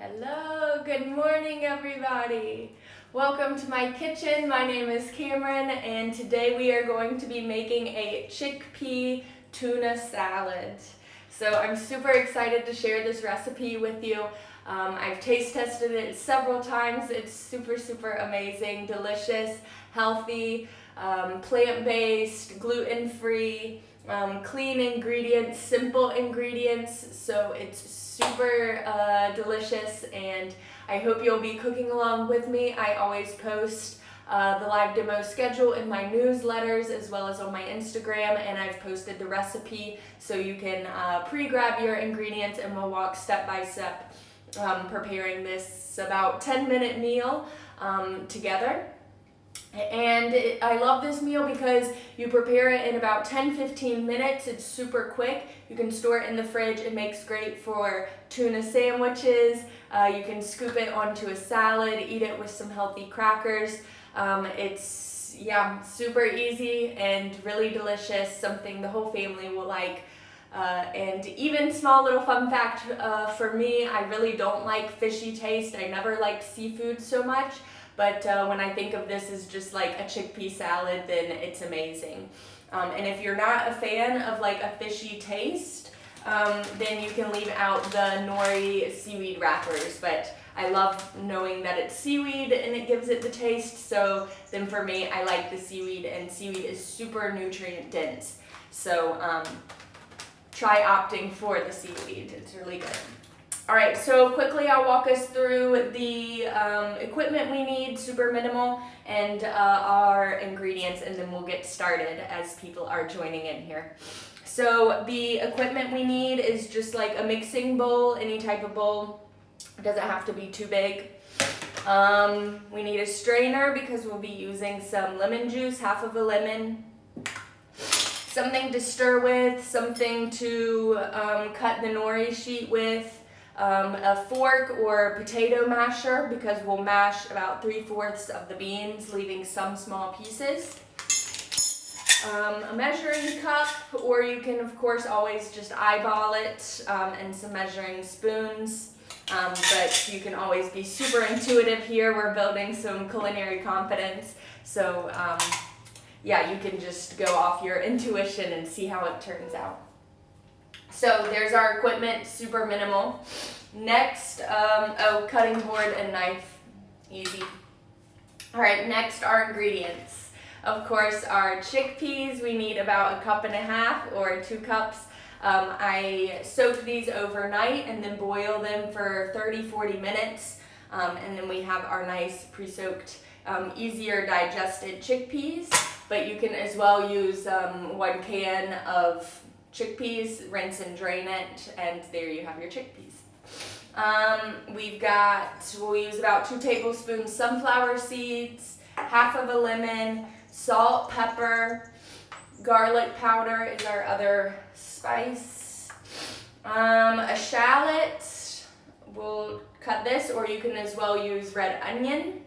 Hello, good morning everybody. Welcome to my kitchen. My name is Cameron and today we are going to be making a chickpea tuna salad. So I'm super excited to share this recipe with you. I've taste tested it several times. It's super amazing, delicious, healthy, plant-based, gluten-free, clean ingredients, simple ingredients, so it's super delicious, and I hope you'll be cooking along with me. I always post the live demo schedule in my newsletters as well as on my Instagram, and I've posted the recipe so you can pre-grab your ingredients and we'll walk step by step preparing this about 10-minute meal together. And I love this meal because you prepare it in about 10-15 minutes. It's super quick. You can store it in the fridge. It makes great for tuna sandwiches. You can scoop it onto a salad, eat it with some healthy crackers. It's super easy and really delicious, something the whole family will like. And even small little fun fact for me, I really don't like fishy taste. I never liked seafood so much. But when I think of this as just like a chickpea salad, then it's amazing. And if you're not a fan of like a fishy taste, then you can leave out the nori seaweed wrappers. But I love knowing that it's seaweed and it gives it the taste. So then for me, I like the seaweed, and seaweed is super nutrient dense. So try opting for the seaweed. It's really good. All right, so quickly I'll walk us through the equipment we need, super minimal, and our ingredients, and then we'll get started as people are joining in here. So the equipment we need is just like a mixing bowl, any type of bowl. It doesn't have to be too big. We need a strainer because we'll be using some lemon juice, half of a lemon. Something to stir with, something to cut the nori sheet with. A fork or potato masher because we'll mash about 3/4 of the beans, leaving some small pieces. A measuring cup, or you can of course always just eyeball it, and some measuring spoons. But you can always be super intuitive here. We're building some culinary confidence. So you can just go off your intuition and see how it turns out. So there's our equipment, super minimal. Next, cutting board and knife, easy. All right, next our ingredients. Of course, our chickpeas, we need about 1.5 cups or 2 cups. I soak these overnight and then boil them for 30-40 minutes. And then we have our nice pre-soaked, easier digested chickpeas. But you can as well use 1 can of chickpeas, rinse and drain it, and there you have your chickpeas. We'll use about 2 tablespoons sunflower seeds, half of a lemon, salt, pepper, garlic powder is our other spice. A shallot, we'll cut this, or you can as well use red onion.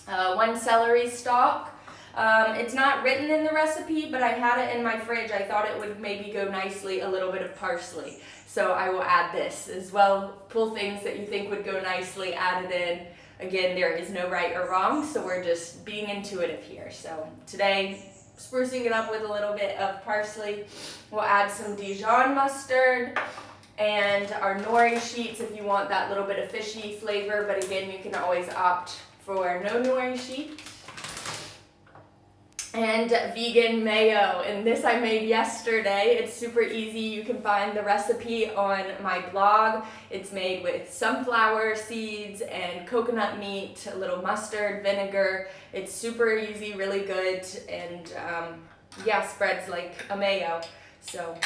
1 celery stalk. It's not written in the recipe, but I had it in my fridge. I thought it would maybe go nicely, a little bit of parsley. So I will add this as well. Pull things that you think would go nicely, add it in. Again, there is no right or wrong, so we're just being intuitive here. So today, sprucing it up with a little bit of parsley. We'll add some Dijon mustard and our nori sheets if you want that little bit of fishy flavor, but again, you can always opt for no nori sheet. And vegan mayo, and this I made yesterday. It's super easy. You can find the recipe on my blog. It's made with sunflower seeds and coconut meat, a little mustard, vinegar. It's super easy, really good, and spreads like a mayo. So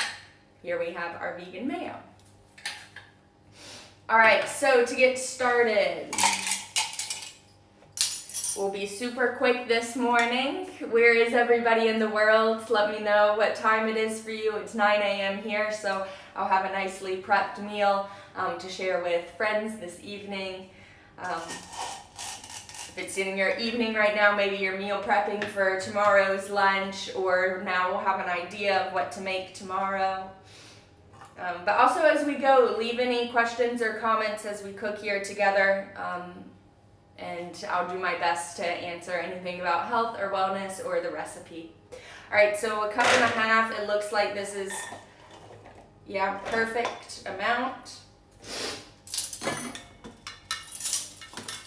here we have our vegan mayo. All right, so to get started, we'll be super quick this morning. Where is everybody in the world? Let me know what time it is for you. It's 9 a.m. here, so I'll have a nicely prepped meal to share with friends this evening. If it's in your evening right now, maybe you're meal prepping for tomorrow's lunch, or now we'll have an idea of what to make tomorrow. But also as we go, leave any questions or comments as we cook here together. And I'll do my best to answer anything about health or wellness or the recipe. All right, so 1.5 cups. It looks like this is, yeah, perfect amount.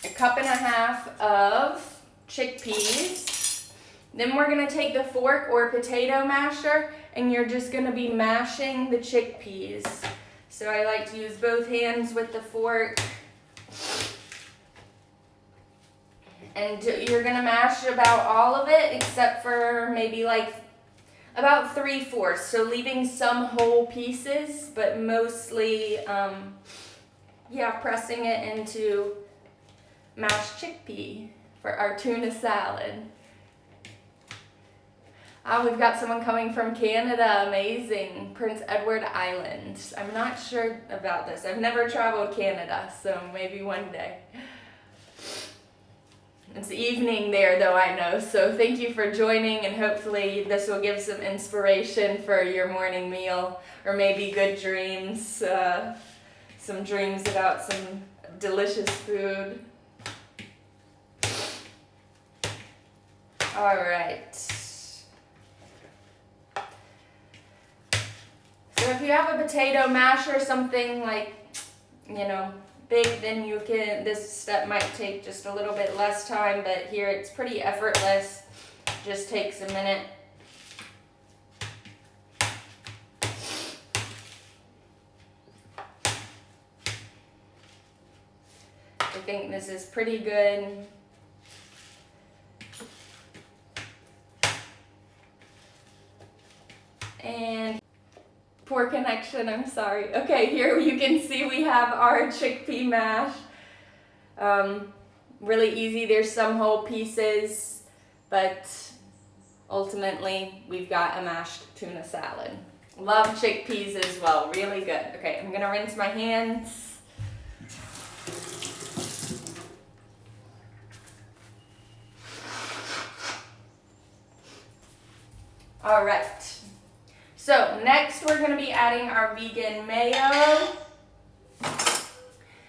1.5 cups of chickpeas. Then we're gonna take the fork or potato masher and you're just gonna be mashing the chickpeas. So I like to use both hands with the fork. And you're gonna mash about all of it except for maybe like about 3/4. So leaving some whole pieces, but mostly, yeah, pressing it into mashed chickpea for our tuna salad. We've got someone coming from Canada, amazing, Prince Edward Island. I'm not sure about this. I've never traveled Canada, so maybe one day. It's evening there though, I know, so thank you for joining and hopefully this will give some inspiration for your morning meal or maybe good dreams, some dreams about some delicious food. All right. So if you have a potato masher, something like, you know, big, then you can, this step might take just a little bit less time, but here it's pretty effortless. Just takes a minute. I think this is pretty good. And poor connection, I'm sorry. Okay, here you can see we have our chickpea mash. Really easy, there's some whole pieces, but ultimately we've got a mashed tuna salad. Love chickpeas as well, really good. Okay, I'm gonna rinse my hands. All right. So next we're going to be adding our vegan mayo,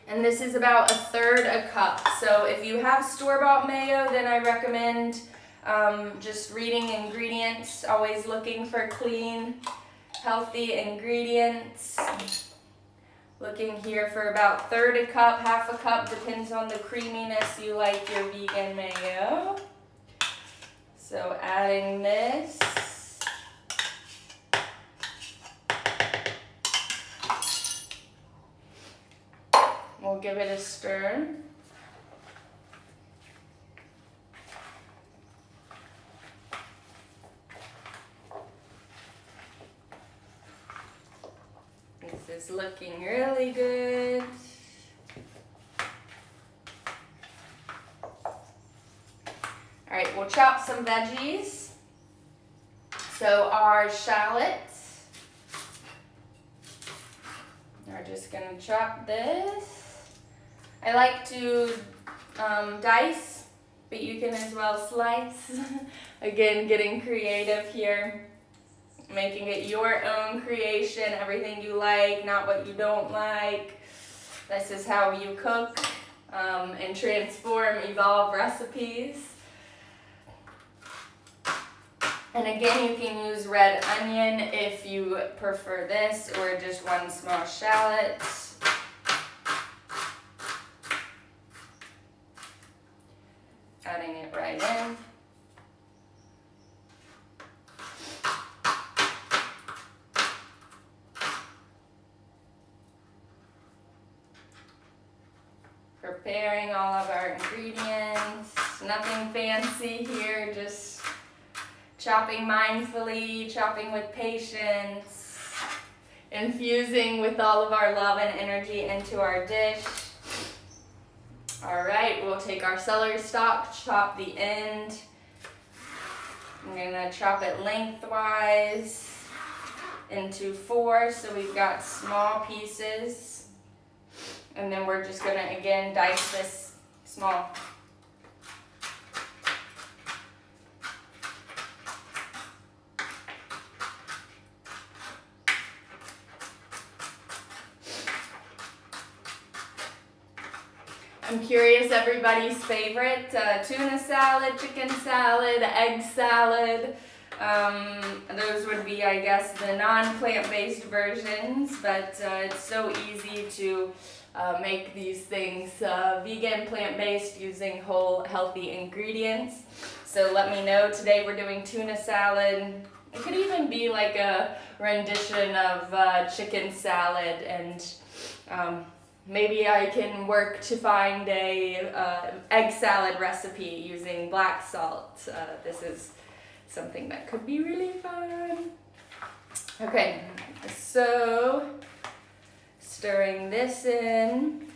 and this is about 1/3 cup. So if you have store-bought mayo, then I recommend just reading ingredients, always looking for clean, healthy ingredients. Looking here for about 1/3 cup, 1/2 cup, depends on the creaminess you like your vegan mayo. So adding this. We'll give it a stir. This is looking really good. All right, we'll chop some veggies. So our shallots. We're just gonna chop this. I like to dice, but you can as well slice. Again, getting creative here, making it your own creation, everything you like, not what you don't like. This is how you cook and transform, evolve recipes. And again, you can use red onion if you prefer this, or just one small shallot. Adding it right in. Preparing all of our ingredients. Nothing fancy here, just chopping mindfully, chopping with patience, infusing with all of our love and energy into our dish. All right, we'll take our celery stalk, chop the end. I'm gonna chop it lengthwise into 4, so we've got small pieces. And then we're just gonna, again, dice this small. I'm curious everybody's favorite, tuna salad, chicken salad, egg salad. Those would be, I guess, the non-plant-based versions, but it's so easy to make these things vegan, plant-based using whole, healthy ingredients. So let me know. Today we're doing tuna salad. It could even be like a rendition of chicken salad, and maybe I can work to find a egg salad recipe using black salt. This is something that could be really fun. Okay, so stirring this in,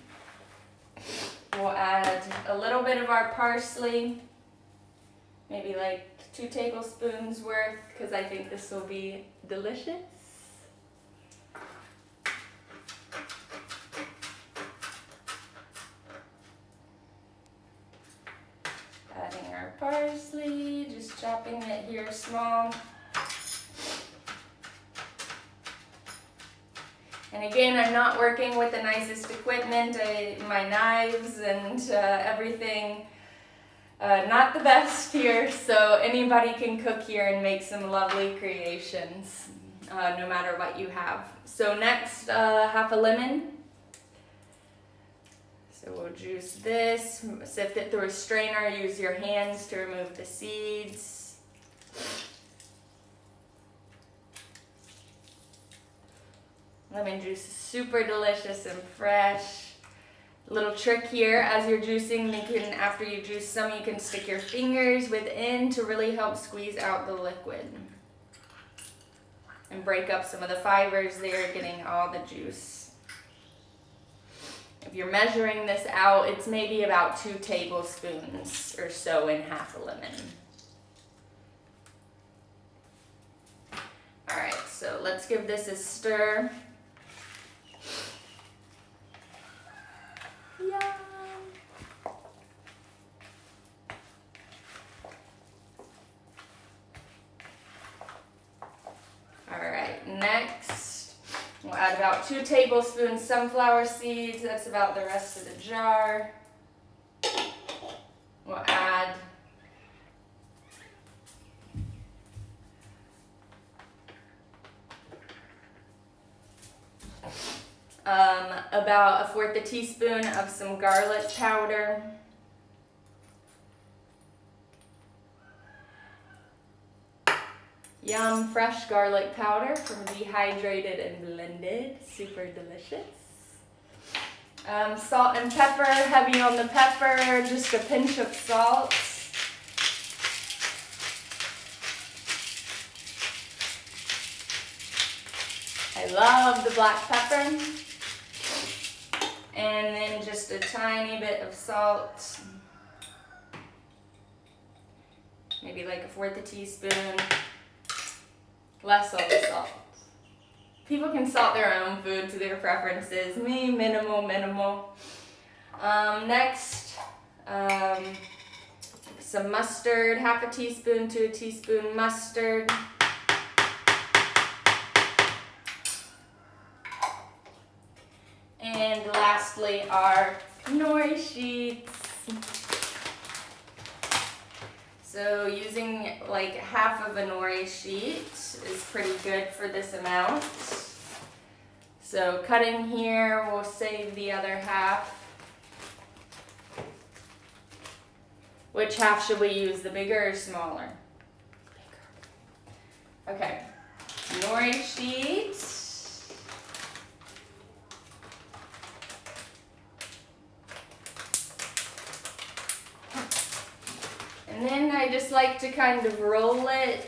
we'll add a little bit of our parsley, maybe like 2 tablespoons worth, because I think this will be delicious. Adding our parsley, just chopping it here small. And again, I'm not working with the nicest equipment. My knives and everything, not the best here, so anybody can cook here and make some lovely creations, no matter what you have. So next, half a lemon. So we'll juice this, sift it through a strainer, use your hands to remove the seeds. Lemon juice is super delicious and fresh. Little trick here, as you're juicing, after you juice some, you can stick your fingers within to really help squeeze out the liquid and break up some of the fibers there, getting all the juice. If you're measuring this out, it's maybe about 2 tablespoons or so in half a lemon. All right, so let's give this a stir. Yum. All right, next. We'll add about 2 tablespoons sunflower seeds. That's about the rest of the jar. We'll add about 1/4 teaspoon of some garlic powder. Yum, fresh garlic powder from dehydrated and blended. Super delicious. Salt and pepper, heavy on the pepper, just a pinch of salt. I love the black pepper. And then just a tiny bit of salt. Maybe like 1/4 teaspoon. Less of the salt. People can salt their own food to their preferences. Me, minimal. Next, some mustard, 1/2 teaspoon to 1 teaspoon mustard. And lastly, our nori sheets. So using like half of a nori sheet is pretty good for this amount. So cutting here, we'll save the other half. Which half should we use, the bigger or smaller? Bigger. Okay, nori sheets. And then I just like to kind of roll it,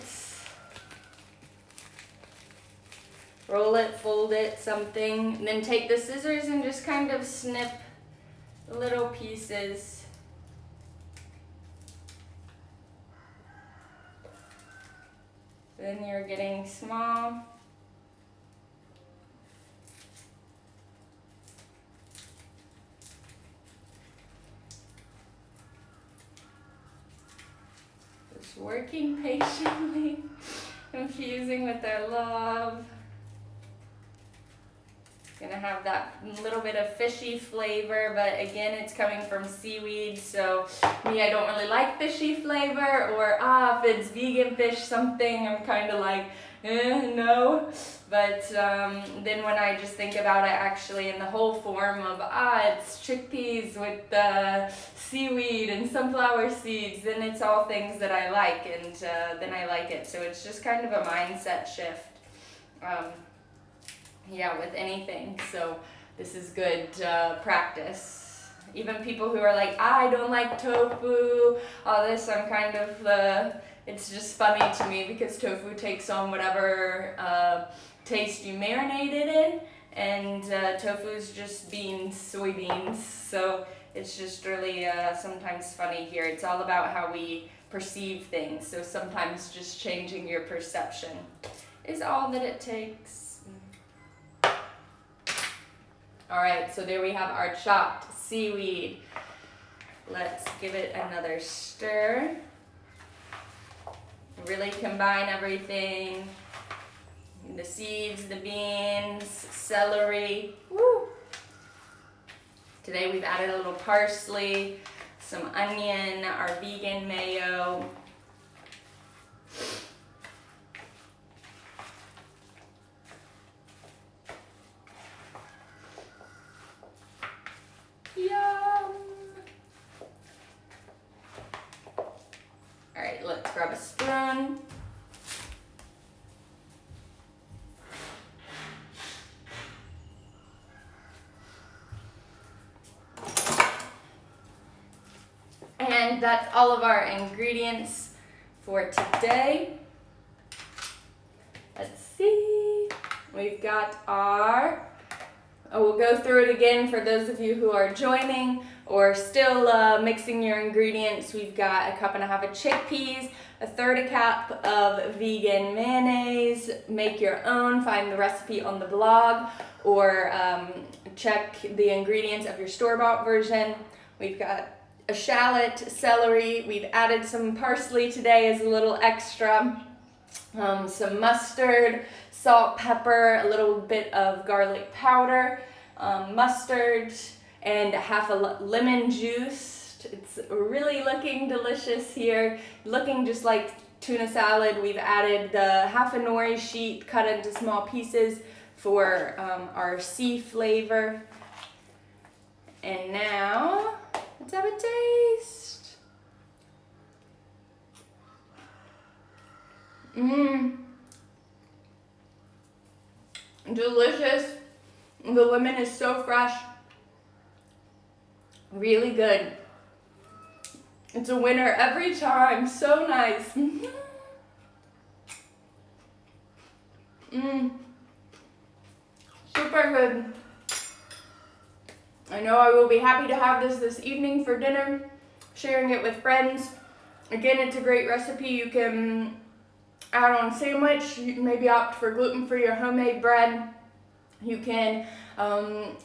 fold it, something, and then take the scissors and just kind of snip little pieces. Then you're getting small. Working patiently, infusing with our love. Gonna have that little bit of fishy flavor, but again, it's coming from seaweed, so me, I don't really like fishy flavor, or if it's vegan fish something, I'm kind of like, no. But then when I just think about it actually in the whole form of, it's chickpeas with seaweed and sunflower seeds, then it's all things that I like, and then I like it. So it's just kind of a mindset shift. Yeah, with anything. So this is good practice. Even people who are like, I don't like tofu, all this, I'm kind of, it's just funny to me because tofu takes on whatever taste you marinate it in, and tofu is just beans, soybeans, so it's just really sometimes funny here. It's all about how we perceive things, so sometimes just changing your perception is all that it takes. All right, so there we have our chopped seaweed. Let's give it another stir. Really combine everything. The seeds, the beans, celery. Woo! Today we've added a little parsley, some onion, our vegan mayo. Yum! All right, let's grab a spoon. And that's all of our ingredients for today. Let's see. We've got our, we'll go through it again for those of you who are joining or still mixing your ingredients. We've got 1.5 cups of chickpeas, 1/3 cup of vegan mayonnaise. Make your own, find the recipe on the blog, or check the ingredients of your store-bought version. We've got a shallot, celery. We've added some parsley today as a little extra. Some mustard, salt, pepper, a little bit of garlic powder, mustard, and 1/2 lemon juice. It's really looking delicious here, looking just like tuna salad. We've added the 1/2 nori sheet cut into small pieces for our sea flavor. And now, let's have a taste. Delicious. The lemon is so fresh. Really good. It's a winner every time. So nice. Super good. I know I will be happy to have this evening for dinner, sharing it with friends. Again, it's a great recipe. You can add on sandwich. You can maybe opt for gluten-free or homemade bread. You can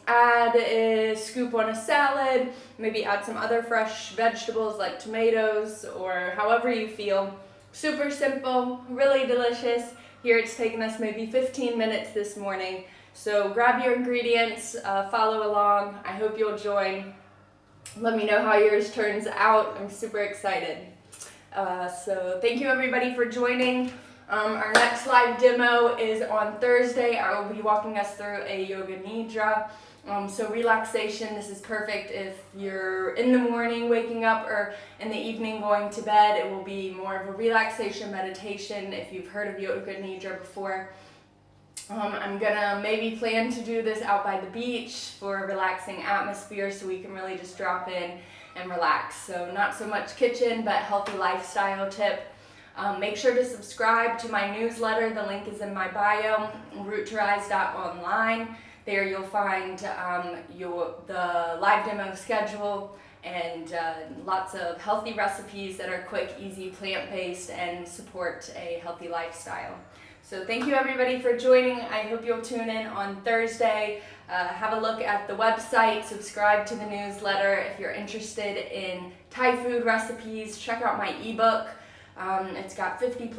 add a scoop on a salad, maybe add some other fresh vegetables like tomatoes or however you feel. Super simple, really delicious. Here it's taken us maybe 15 minutes this morning. So grab your ingredients, follow along. I hope you'll join. Let me know how yours turns out. I'm super excited. So thank you everybody for joining. Our next live demo is on Thursday. I will be walking us through a yoga nidra. So relaxation, this is perfect if you're in the morning waking up or in the evening going to bed. It will be more of a relaxation meditation if you've heard of yoga nidra before. I'm gonna maybe plan to do this out by the beach for a relaxing atmosphere so we can really just drop in and relax. So not so much kitchen, but healthy lifestyle tip. Make sure to subscribe to my newsletter. The link is in my bio, roottorise.online. There you'll find the live demo schedule and lots of healthy recipes that are quick, easy, plant-based, and support a healthy lifestyle. So thank you everybody for joining. I hope you'll tune in on Thursday. Have a look at the website, subscribe to the newsletter. If you're interested in Thai food recipes, check out my ebook. It's got 50+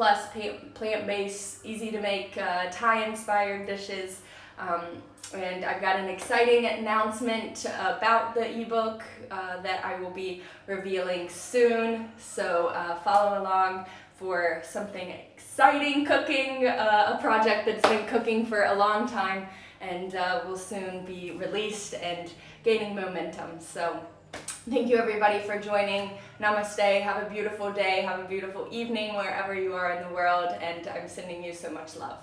plant-based, easy to make Thai-inspired dishes. And I've got an exciting announcement about the ebook that I will be revealing soon, so follow along for something exciting cooking, a project that's been cooking for a long time and will soon be released and gaining momentum. So thank you everybody for joining. Namaste, have a beautiful day, have a beautiful evening wherever you are in the world, and I'm sending you so much love.